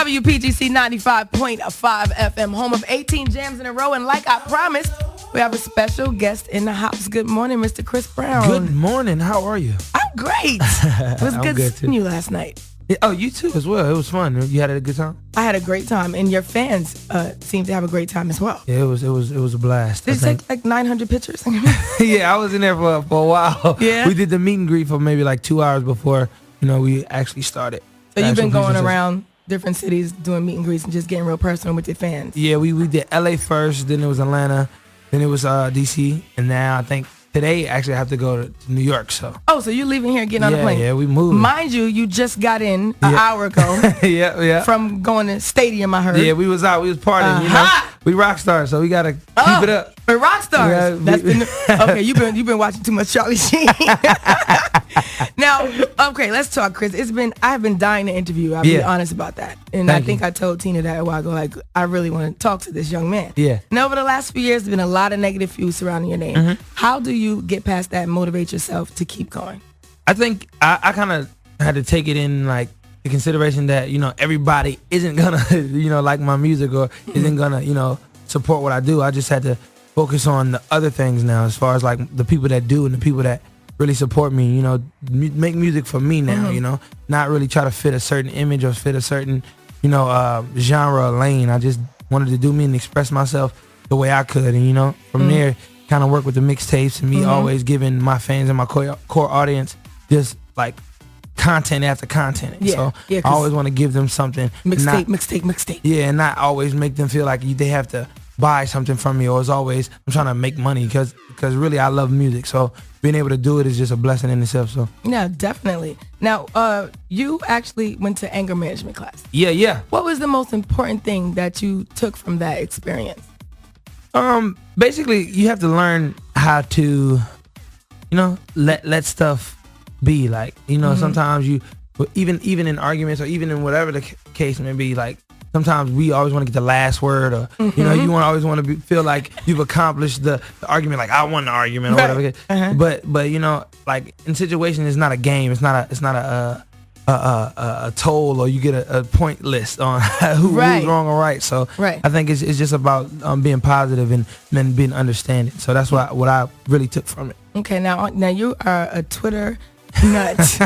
WPGC 95.5 FM, home of 18 jams in a row. And like I promised, we have a special guest in the house. Good morning, Mr. Chris Brown. Good morning. How are you? I'm great. It was good seeing you last night. Yeah, oh, you too as well. It was fun. You had a good time? I had a great time, and your fans seem to have a great time as well. Yeah, it was a blast. Did you take like 900 pictures? Yeah, I was in there for a while. Yeah, we did the meet and greet for maybe like 2 hours before we actually started. So you've been going around different cities doing meet and greets and just getting real personal with your fans. Yeah, we did LA first, then it was Atlanta, then it was DC, and now I think today actually I have to go to New York. So you're leaving here and getting on the plane? Yeah, we moved. Mind you just got in an hour ago. yeah. From going to stadium, I heard. Yeah, we was out, we was partying. We rock stars, so we gotta keep it up. We're rock stars. Okay. You've been watching too much Charlie Sheen. Now, okay, let's talk, Chris. I have been dying to interview you. I'll be honest about that. And I think I told Tina that a while ago. Like, I really want to talk to this young man. Yeah. And over the last few years, there's been a lot of negative views surrounding your name. Mm-hmm. How do you get past that and motivate yourself to keep going? I think I kind of had to take it in like the consideration that everybody isn't gonna like my music or isn't gonna support what I do. I just had to focus on the other things now, as far as like the people that do and the people that really support me, make music for me now, not really try to fit a certain image or fit a certain, genre or lane. I just wanted to do me and express myself the way I could. And, from there, kind of work with the mixtapes and me always giving my fans and my core audience just like content after content. So I always want to give them something. Mixtape. Yeah, and not always make them feel like they have to buy something from me, or as always I'm trying to make money because really I love music, so being able to do it is just a blessing in itself. So yeah, definitely. Now you actually went to anger management class. Yeah. What was the most important thing that you took from that experience? Basically you have to learn how to let stuff be, like sometimes you even in arguments or even in whatever the case may be, like sometimes we always want to get the last word, or you always want to feel like you've accomplished the argument, like I won the argument or whatever. But like in situations, it's not a game. It's not a toll, or you get a point list on who's wrong or right. So I think it's just about being positive and then being understanding. So that's what I really took from it. Okay, now you are a Twitter nut.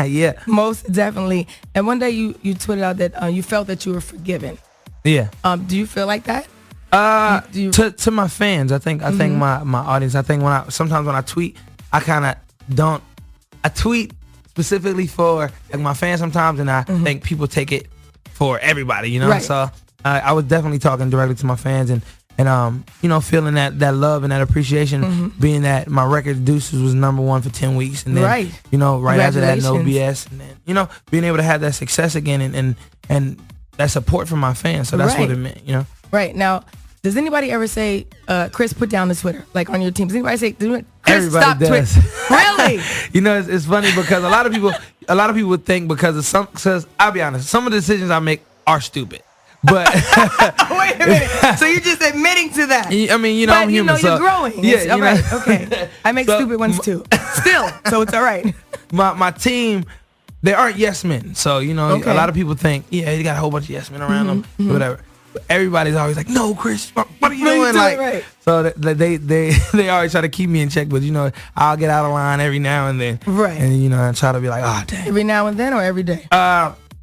Yeah, most definitely. And one day you tweeted out that you felt that you were forgiven. Yeah. Do you feel like that? To my fans, I think my audience. I think sometimes when I tweet, I tweet specifically for like my fans sometimes, and I think people take it for everybody. So I was definitely talking directly to my fans and feeling that love and that appreciation, being that my record Deuces was #1 for 10 weeks, and then right after that No BS, and then being able to have that success again and that support from my fans. So that's what it meant. Right. Now, does anybody ever say, Chris, put down the Twitter, like on your team? Does anybody say, Chris, everybody stop does. Twitter? Really? It's funny because a lot of people think because I'll be honest, some of the decisions I make are stupid. But wait a minute. So you're just admitting to that? I mean, I'm human. You're growing. Yeah, all right. Okay. I make stupid ones too. Still, so it's all right. My team, they aren't yes men. So a lot of people think, you got a whole bunch of yes men around them, whatever. But everybody's always like, no, Chris, what are you doing? Like, so they always try to keep me in check. But I'll get out of line every now and then. Right. And I try to be like, oh damn. Every now and then or every day?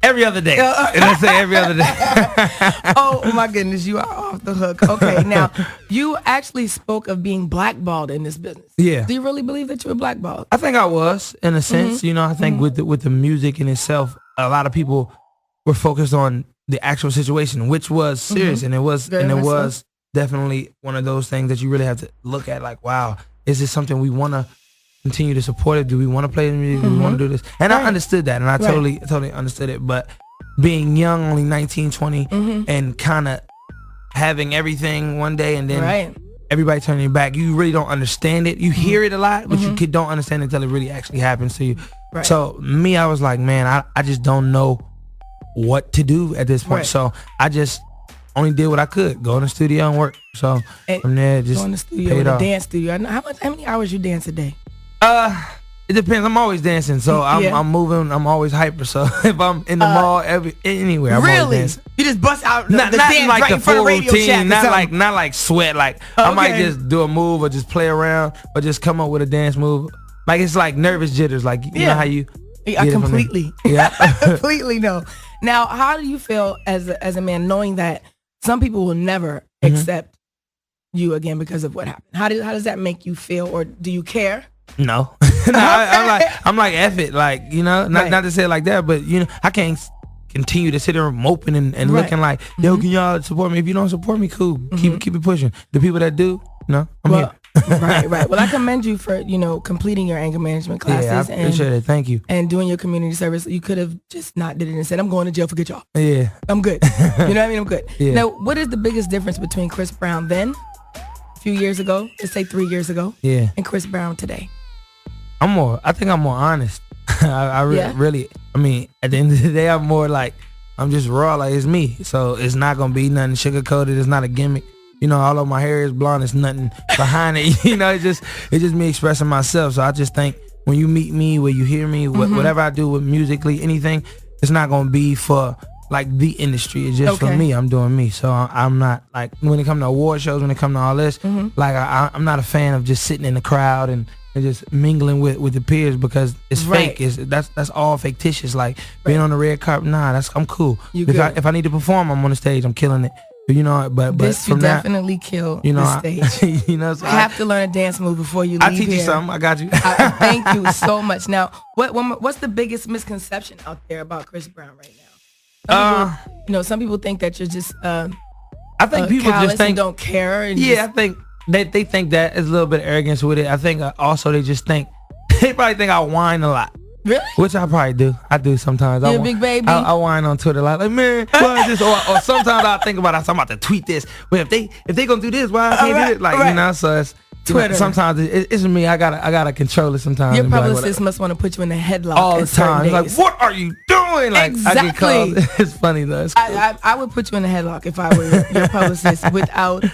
Every other day. And I say every other day. Oh my goodness, you are off the hook. Okay, now you actually spoke of being blackballed in this business. Yeah. Do you really believe that you were blackballed? I think I was, in a sense. I think with the music in itself, a lot of people were focused on the actual situation, which was serious, and it was definitely one of those things that you really have to look at. Like, wow, is this something we want to continue to support it? Do we want to play the music? Do we want to do this? And I understood that, and I totally understood it. But being young, only 19, 20, and kind of having everything one day and then everybody turning your back, you really don't understand it. You hear it a lot, but you don't understand it until it really actually happens to you. So me, I was like, man, I just don't know what to do at this point. So I just only did what I could, go in the studio and work. So from there, just go in the studio, in the dance studio. How many hours you dance a day? It depends. I'm always dancing, so I'm moving. I'm always hyper. So if I'm in the mall, anywhere, I'm always dancing. You just bust out not dance like right the in front full of Radio routine, Shack not like sweat. Like I might just do a move or just play around or just come up with a dance move. Like it's like nervous jitters. Like you know how you. I completely, I completely know. Now, how do you feel as a man knowing that some people will never accept you again because of what happened? How does that make you feel, or do you care? No, I'm like F it, like not to say it like that, but I can't continue to sit there moping and looking like, yo, can y'all support me? If you don't support me, cool, keep it pushing. The people that do, I'm here. Right. Well, I commend you for completing your anger management classes. Yeah, I appreciate it. Thank you. And doing your community service. You could have just not did it and said, I'm going to jail. Forget y'all. Yeah, I'm good. You know what I mean? I'm good. Yeah. Now, what is the biggest difference between Chris Brown then, a few years ago, let's say 3 years ago, and Chris Brown today? I think I'm more honest. I really, I mean, at the end of the day, I'm more like, I'm just raw, like it's me. So it's not gonna be nothing sugar-coated. It's not a gimmick. Although my hair is blonde, it's nothing behind it. It's just me expressing myself. So I just think when you meet me, when you hear me, whatever I do with musically, anything, it's not gonna be for like the industry. It's just for me. I'm doing me. So I'm not like, when it comes to award shows, when it comes to all this, like I'm not a fan of just sitting in the crowd and just mingling with the peers because it's fake. That's all fictitious. Like being on the red carpet, I'm cool. If I need to perform, I'm on the stage, I'm killing it. But this from you definitely kill the stage. So I have to learn a dance move before you leave. I'll teach you something. I got you. Thank you so much. Now, what's the biggest misconception out there about Chris Brown right now? Some people think that you're just I think people just think don't care. And I think they think that is a little bit of arrogance with it. I think also they probably think I whine a lot. Really? Which I probably do. I do sometimes. You're a big baby. I whine on Twitter like man, why is this? Or sometimes I think about I'm about to tweet this. Well, if they gonna do this, why I can't do it? Like so it's Twitter. Sometimes it's me. I gotta control it sometimes. Your publicist must want to put you in a headlock all the time. It's like, what are you doing? Like exactly. I get called. It's funny though. It's cool. I would put you in a headlock if I were your publicist without you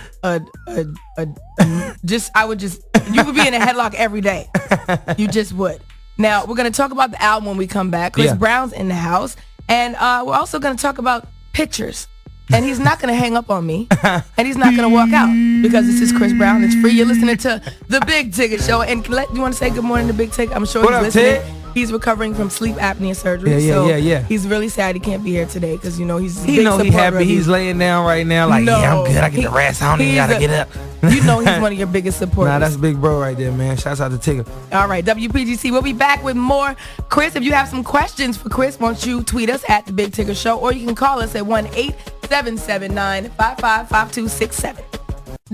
would be in a headlock every day. You just would. Now, we're going to talk about the album when we come back. Chris Brown's in the house. And we're also going to talk about pictures. And he's not going to hang up on me. And he's not going to walk out. Because this is Chris Brown. It's free. You're listening to The Big Tigger Show. And you want to say good morning to Big Tigger? I'm sure he's listening. Tig? He's recovering from sleep apnea surgery. Yeah. He's really sad he can't be here today. Because, he's he's happy. He's laying down right now. Like, I'm good. I get the rest. I don't even got to get up. He's one of your biggest supporters. That's big bro right there, man. Shouts out to Tigger. All right, WPGC. We'll be back with more. Chris, if you have some questions for Chris, won't you tweet us at The Big Tigger Show, or you can call us at 1-877-955-5267.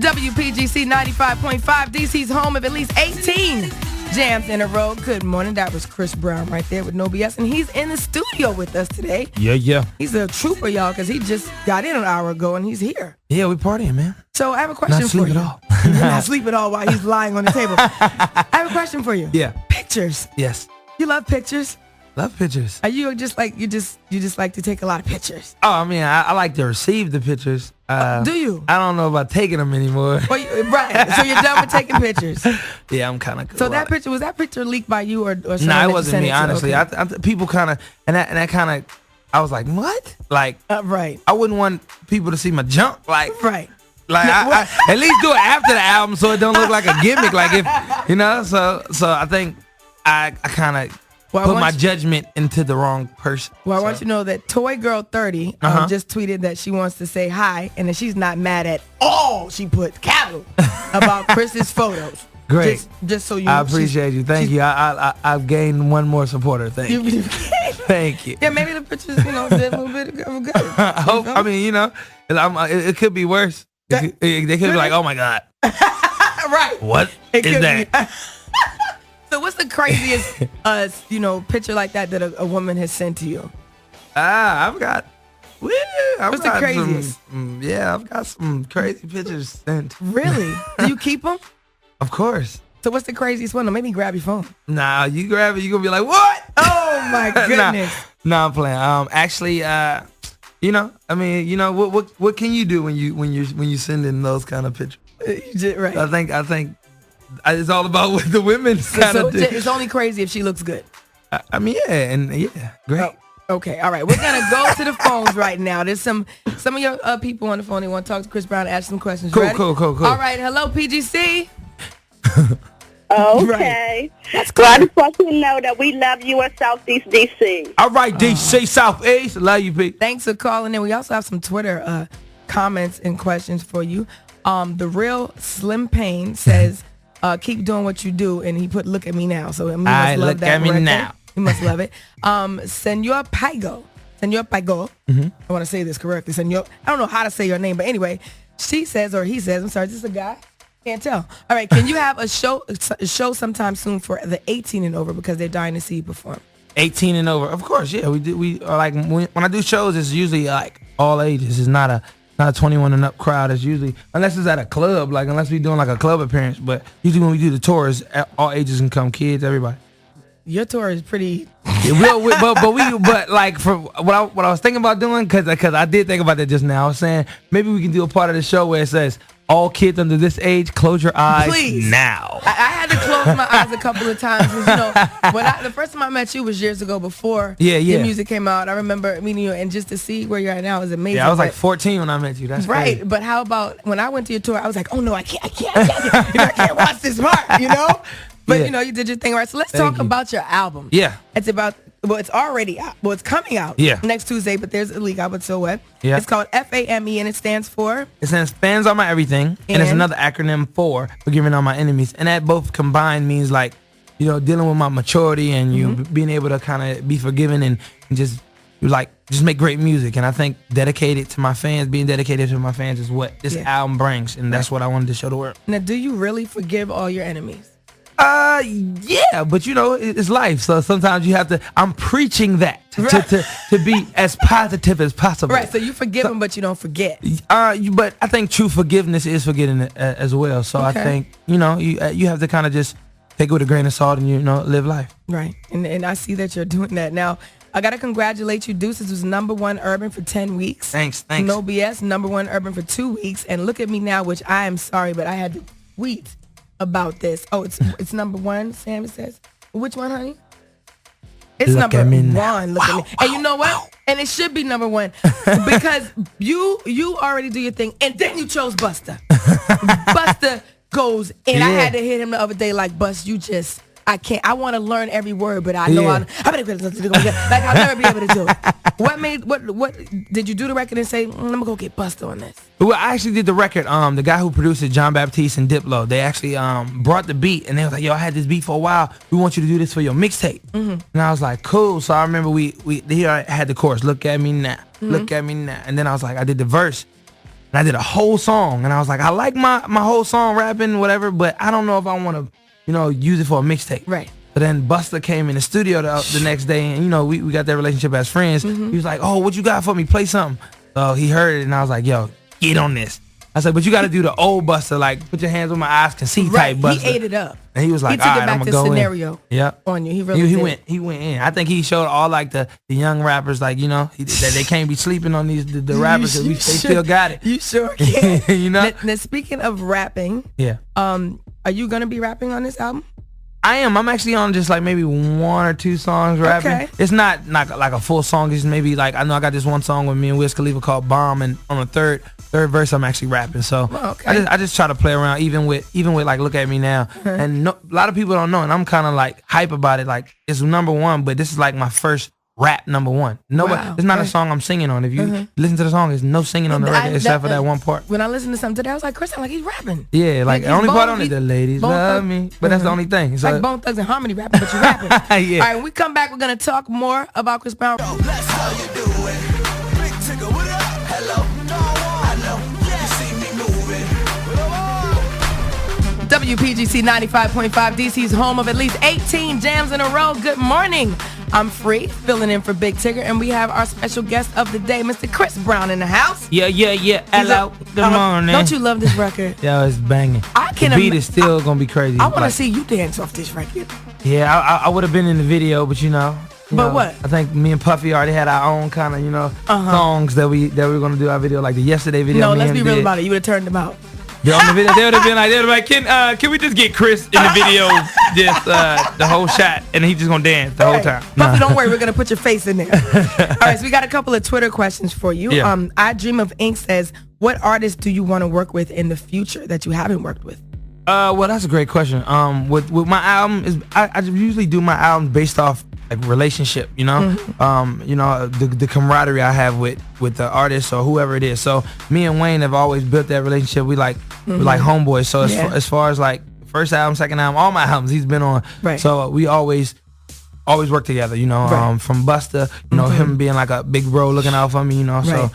WPGC 95.5, DC's home of at least 18 jams in a row. Good morning. That was Chris Brown right there with No BS, and he's in the studio with us today. Yeah. He's a trooper, y'all, because he just got in an hour ago, and he's here. Yeah, we partying, man. So I have a question for you. Not sleep at all. Not sleep at all while he's lying on the table. I have a question for you. Yeah. Pictures. Yes. You love pictures? Love pictures. Are you just like you just like to take a lot of pictures? Oh, I mean, I like to receive the pictures. Do you? I don't know about taking them anymore. Well, right. So you're done with taking pictures. Yeah, I'm kind of cool. So was that picture leaked by you or someone? No, it wasn't me. Honestly, okay. People kind of and that kind of. I was like, what? Like, right. I wouldn't want people to see my junk. Like, right. Like, I at least do it after the album so it don't look like a gimmick. Like, if so I think I kind of put my judgment into the wrong person. Well, I want you to know that Toy Girl 30 just tweeted that she wants to say hi and that she's not mad at all. She put capital about Chris's photos. Great. Just so you. I appreciate you. Thank you. I've gained one more supporter. Thank you. Thank you. Yeah, maybe the pictures, did a little bit of good. I hope. I mean, it could be worse. They could be like, oh my God. Right. What is that? So what's the craziest, picture like that a woman has sent to you? I've got. What's the craziest? I've got some crazy pictures sent. Really? Do you keep them? Of course. So what's the craziest one? Or maybe grab your phone. Nah, you grab it, you're gonna be like, what? Oh my goodness. Nah, I'm playing. Actually, what can you do when you send in those kind of pictures? Right. I think it's all about what the women kind of do. It's only crazy if she looks good. I mean, great. Oh, okay, all right. We're gonna go to the phones right now. There's some of your people on the phone. They want to talk to Chris Brown and ask some questions. Cool. All right, hello, PGC. Okay. Right. Well, I just want you to know that we love you in Southeast D.C. All right, D.C. Southeast. Love you, Pete. Thanks for calling in. We also have some Twitter comments and questions for you. The real Slim Payne says, keep doing what you do, and he put "Look at me now." So he must love that record. Look at me now. He must love it. Senor Paigo. I want to say this correctly. Senor. I don't know how to say your name, but anyway, she says, or he says, I'm sorry, is this a guy? Can't tell. All right, can you have a show sometime soon for the 18 and over, because they're dying to see you perform? 18 and over, of course. Yeah, we are like, when I do shows, it's usually like all ages. It's not a 21 and up crowd. It's usually, unless it's at a club, like unless we're doing like a club appearance. But usually when we do the tours, all ages can come, kids, everybody. Your tour is pretty. but like for what I was thinking about doing, because I did think about that just now. I was saying maybe we can do a part of the show where it says, all kids under this age, close your eyes. Please. Now. I had to close my eyes a couple of times. You know, the first time I met you was years ago before the music came out. I remember meeting you, and just to see where you're at now is amazing. Yeah, I was like 14 when I met you. That's right. crazy. But how about when I went to your tour, I was like, oh no, I can't. I can't watch this part, you know? But you know, you did your thing right. So let's talk about your album. Yeah. It's already out. Well, it's coming out next Tuesday, but there's a leak out, but so what? Yeah. It's called F.A.M.E, and it stands for? It stands Fans Are My Everything, and it's another acronym for Forgiving All My Enemies. And that both combined means like, you know, dealing with my maturity and you being able to kind of be forgiving and just make great music. And I think being dedicated to my fans is what this album brings, and that's what I wanted to show the world. Now, do you really forgive all your enemies? Yeah, but you know, it's life. So sometimes you have to, I'm preaching that to be as positive as possible. Right, so you forgive them, but you don't forget. But I think true forgiveness is forgetting it as well. So I think, you know, you have to kind of just take it with a grain of salt and, you know, live life. Right, and I see that you're doing that. Now, I got to congratulate you. Deuces was #1 urban for 10 weeks. Thanks. No BS, #1 urban for 2 weeks. And Look at Me Now, which I am sorry, but I had to tweet about this. Oh, it's #1, Sam says. Which one, honey? It's Look at me now. #1. Look at me. And you know what? And it should be #1 because you already do your thing, and then you chose Busta. Busta goes, and I had to hit him the other day like, Bust, I can't. I want to learn every word, but I know like I'll never be able to do it. What did you do the record and say, I'm gonna go get Busta on this? Well, I actually did the record. The guy who produced it, John Baptiste and Diplo, they actually brought the beat, and they was like, yo, I had this beat for a while. We want you to do this for your mixtape. And I was like, cool. So I remember here I had the chorus, look at me now, look at me now. And then I was like, I did the verse, and I did a whole song, and I was like, I like my whole song rapping, whatever, but I don't know if I want to, you know, use it for a mixtape. Right. But then Busta came in the studio the next day, and you know, we got that relationship as friends. He was like, oh, what you got for me? Play something. So he heard it, and I was like, yo, get on this. I said, but you got to do the old Busta, like put your hands where my eyes can see type Busta. He ate it up. And he was like, he took all right, it back I'm to gonna go scenario on you. He really did. He went in. I think he showed all like the young rappers, like, you know, that they can't be sleeping on these the rappers. They still got it. You sure can. You know. Now, speaking of rapping, are you gonna be rapping on this album? I am. I'm actually on just like maybe 1 or 2 songs rapping. Okay. It's not like a full song. It's maybe like, I know I got this one song with me and Wiz Khalifa called Bomb, and on the third verse I'm actually rapping. So I just try to play around even with like Look at Me Now. And a lot of people don't know, and I'm kind of like hype about it. Like it's #1, but this is like my first rap #1. It's not a song I'm singing on. If you listen to the song, there's no singing on the record except for that one part. When I listened to something today, I was like, Chris, like he's rapping. Yeah, like the only part on it, the ladies love me. But that's the only thing. So, like Bone Thugs and Harmony rapping, but you're rapping. All right, when we come back, we're going to talk more about Chris Brown. Yo, that's how you doing. Big Tigger, what up? Hello. I know. You see me moving. WPGC 95.5, DC's home of at least 18 jams in a row. Good morning. I'm Free, filling in for Big Tigger, and we have our special guest of the day, Mr. Chris Brown, in the house. Yeah. Hello. Good morning. Don't you love this record? Yo, it's banging. The beat is still going to be crazy. I want to see you dance off this record. Yeah, I would have been in the video, but you know. What? I think me and Puffy already had our own kind of, you know, songs that we were going to do our video, like the Yesterday video. No, let's be real about it. You would have turned them out. They're on the video. They would have been like, can we just get Chris in the video, just the whole shot, and he's just gonna dance the whole time. Puffy, don't worry, we're gonna put your face in there. All right, so we got a couple of Twitter questions for you. Yeah. I Dream of Ink says, what artists do you want to work with in the future that you haven't worked with? Well, that's a great question. With my album, I usually do my album based off like relationship, you know, the camaraderie I have with the artist or whoever it is. So me and Wayne have always built that relationship. We like homeboys. So as far as like first album, second album, all my albums he's been on. Right. So we always work together, you know. Right. From Busta, you know, him being like a big bro looking out for me, you know. Right. So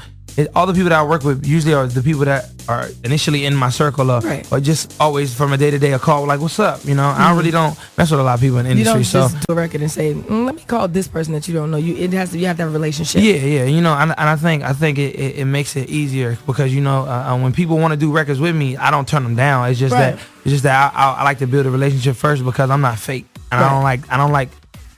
all the people that I work with usually are the people that are initially in my circle or just always from a day-to-day a call like, what's up, you know. I really don't mess with a lot of people in the industry. You don't just do a record and say, let me call this person that you don't know. You have to have a relationship. Yeah, you know, and I think it makes it easier because, you know, when people want to do records with me, I don't turn them down. It's just that I like to build a relationship first because I'm not fake, and I don't like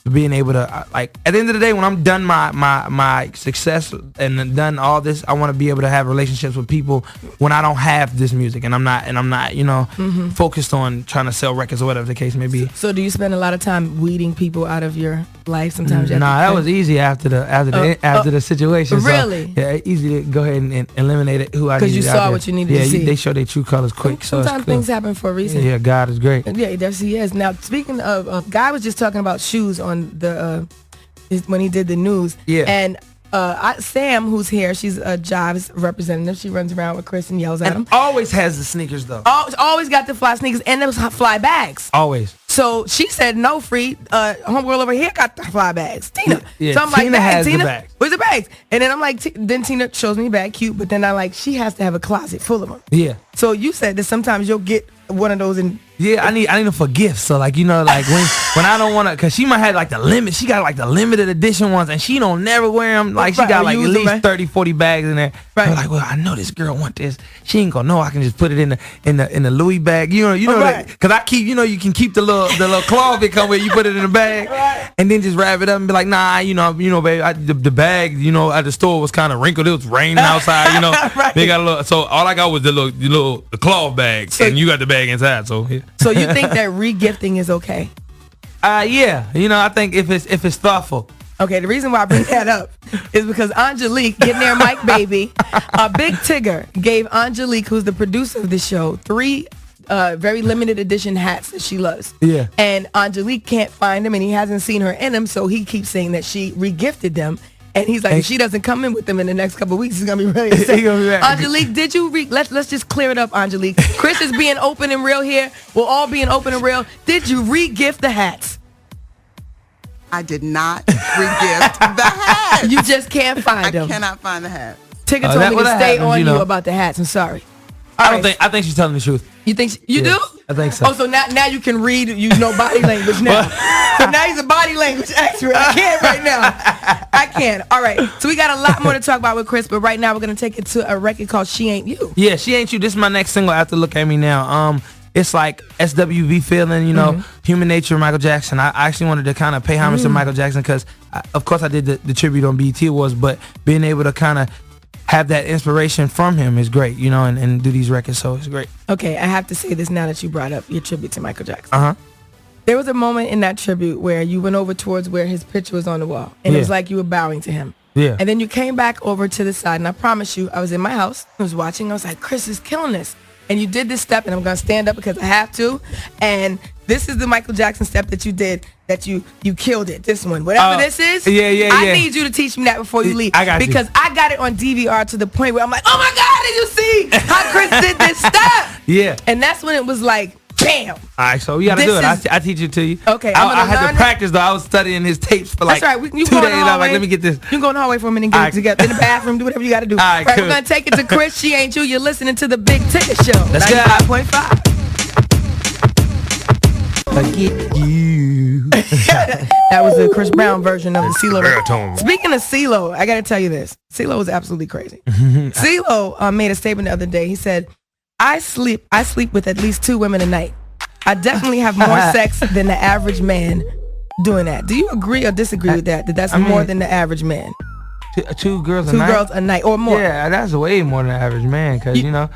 being able to like at the end of the day when I'm done my success and done all this, I want to be able to have relationships with people when I don't have this music and I'm not you know focused on trying to sell records or whatever the case may be. So do you spend a lot of time weeding people out of your life sometimes? That was easy after the situation. Really? So, yeah, easy to go ahead and eliminate it. Who I because you saw what you needed to see. They show their true colors quick. Sometimes things happen for a reason. Yeah, God is great. Yeah, yes, he is. Now speaking of, Guy was just talking about shoes on the when he did the news. Yeah. And Sam, who's here, she's a Jobs representative. She runs around with Chris and yells at him. Always has the sneakers though. Always got the fly sneakers and those fly bags. Always. So she said, no, free. Homegirl over here got the fly bags. Tina. Yeah, So I'm Tina like, has Tina, the bags. Where's the bags? And then I'm like, then Tina shows me bag, cute. But then I like, she has to have a closet full of them. Yeah. So you said that sometimes you'll get one of those in. Yeah, I need them for gifts. So like, you know, like when I don't want to, cause she might have like the limit. She got like the limited edition ones, and she don't never wear them. Like she got like at least 30, 40 bags in there. Right. I'm like, well, I know this girl want this. She ain't gonna know I can just put it in the Louis bag. You know that, cause I keep, you know, you can keep the little cloth that come with. You put it in the bag, and then just wrap it up and be like, nah, you know, babe, the bag, you know, at the store was kind of wrinkled. It was raining outside, you know. They got a little. So all I got was the cloth bag, and you got the bag inside. So. Yeah. So you think that re-gifting is okay? Yeah. You know, I think if it's thoughtful. Okay, the reason why I bring that up is because Angelique, getting there, Mike Baby, Big Tigger gave Angelique, who's the producer of the show, 3 very limited edition hats that she loves. Yeah. And Angelique can't find them, and he hasn't seen her in them, so he keeps saying that she re-gifted them. And he's like, if she doesn't come in with them in the next couple of weeks, he's gonna be really upset. Angelique, did you let's just clear it up, Angelique. Chris is being open and real here. We're all being open and real. Did you re-gift the hats? I did not re-gift the hats. You just can't find them. I cannot find the hats. Tigger told me to stay on you about the hats. I'm sorry. I think she's telling the truth. You think you do? I think so. Oh, so now you can read, you know body language now. So now he's a body language expert. I can't right now. I can't. All right. So we got a lot more to talk about with Chris, but right now we're gonna take it to a record called She Ain't You. Yeah, She Ain't You. This is my next single after Look At Me Now. It's like SWV feeling, you know, Human Nature, Michael Jackson. I actually wanted to kind of pay homage to Michael Jackson because, of course, I did the tribute on BET Awards, but being able to kind of have that inspiration from him is great, you know, and do these records, so it's great. Okay, I have to say this now that you brought up your tribute to Michael Jackson. There was a moment in that tribute where you went over towards where his picture was on the wall, and it was like you were bowing to him. Yeah. And then you came back over to the side, and I promise you, I was in my house, I was watching, I was like, Chris is killing this. And you did this step, and I'm going to stand up because I have to. And this is the Michael Jackson step that you did, that you killed it. This one. Whatever this is, I need you to teach me that before you leave. I got because you. I got it on DVR to the point where I'm like, oh my God, did you see how Chris did this step? Yeah. And that's when it was like, bam. All right, so we got to do it. I teach it to you. Okay. I had to practice, though. I was studying his tapes for like 2 days. I'm like, let me get this. You can go in the hallway for a minute and get it together. In the bathroom, do whatever you got to do. All right, we're going to take it to Chris. She Ain't You. You're listening to the Big Tigger Show. Let's go. 95.5. Forget you. That was the Chris Brown version of the CeeLo. Speaking of CeeLo, I got to tell you this. CeeLo is absolutely crazy. CeeLo made a statement the other day. He said, I sleep with at least 2 women a night. I definitely have more sex than the average man doing that. Do you agree or disagree with that? That's more than the average man? 2 girls a night? 2 girls a night or more. Yeah, that's way more than the average man because, you know,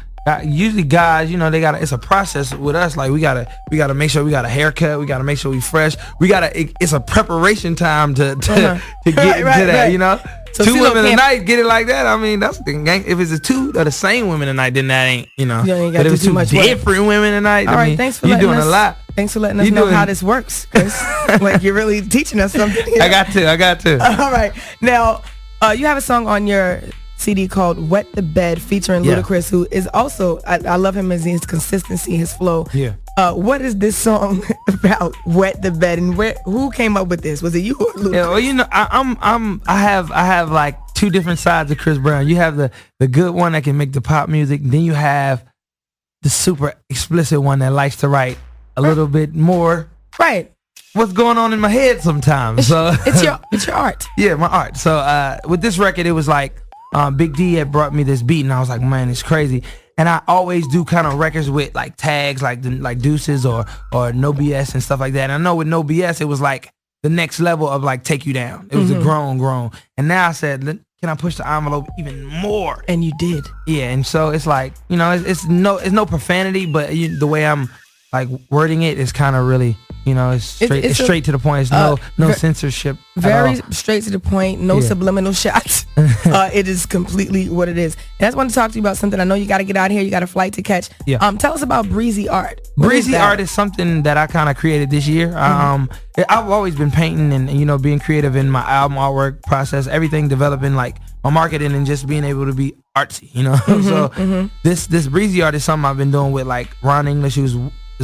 usually guys, you know, it's a process with us. Like we gotta make sure we got a haircut. We gotta make sure we fresh. It's a preparation time to get to that, you know. So 2 women a night, get it like that. I mean, that's the gang. If it's a 2 of the same women a night, then that ain't, you know. But if it's 2 different women a night, all right, thanks for letting us. You're doing a lot. Thanks for letting us know how this works, Chris. Like you're really teaching us something here. I got to. All right, now you have a song on your CD called "Wet the Bed" featuring Ludacris, who is also I love him as his consistency, his flow. Yeah. What is this song about? Wet the bed, and who came up with this? Was it you or Ludacris? Yeah, well, you know, I have like 2 different sides of Chris Brown. You have the good one that can make the pop music, then you have the super explicit one that likes to write a little bit more. Right. What's going on in my head sometimes? So it's your art. Yeah, my art. So with this record, it was like Big D had brought me this beat, and I was like, man, it's crazy. And I always do kind of records with like tags like Deuces or No BS and stuff like that. And I know with No BS, it was like the next level of like Take You Down. It was a grown. And now I said, can I push the envelope even more? And you did. Yeah. And so it's like, you know, it's no profanity, but the way I'm like wording it is kind of really, you know, it's straight to the point. It's no censorship. Very straight to the point. No subliminal shots. It is completely what it is. And I just want to talk to you about something. I know you got to get out of here. You got a flight to catch. Yeah. Tell us about Breezy Art. Breezy Art is something that I kind of created this year. I've always been painting and, you know, being creative in my album artwork process. Everything developing like my marketing and just being able to be artsy, you know. This Breezy Art is something I've been doing with like Ron English, who's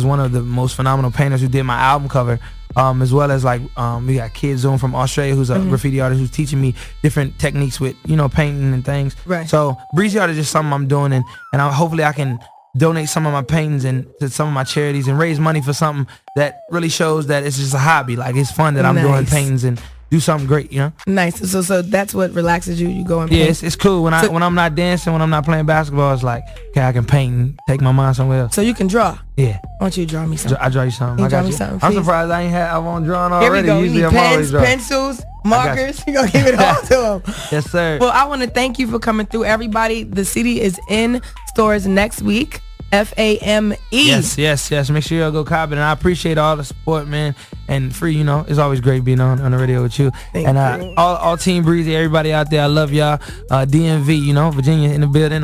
one of the most phenomenal painters who did my album cover, as well as like we got Kid Zoom from Australia, who's a graffiti artist who's teaching me different techniques with, you know, painting and things. Right. So Breezy Art is just something I'm doing, and hopefully I can donate some of my paintings and to some of my charities and raise money for something that really shows that it's just a hobby. Like it's fun that I'm doing paintings and do something great, you know. Nice. So that's what relaxes you. You go and paint. Yeah, it's cool when I'm not dancing, when I'm not playing basketball. It's like, okay, I can paint and take my mind somewhere else. So you can draw. Yeah. Why don't you draw me something? I draw you something. I got you. Something, I'm surprised I won't drawing already. Here we go. Usually you need pens, pencils, markers. You gonna give it all to them. Yes, sir. Well, I want to thank you for coming through, everybody. The CD is in stores next week. F.A.M.E. Yes. Make sure y'all go copy it. And I appreciate all the support, man. And free, you know, it's always great being on the radio with you. Thank you. All Team Breezy, everybody out there, I love y'all. DMV, you know, Virginia in the building.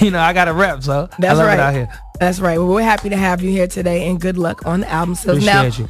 You know, I got a rep, so that's I love right. it out here. That's right. Well, we're happy to have you here today, and good luck on the album sales. Appreciate you.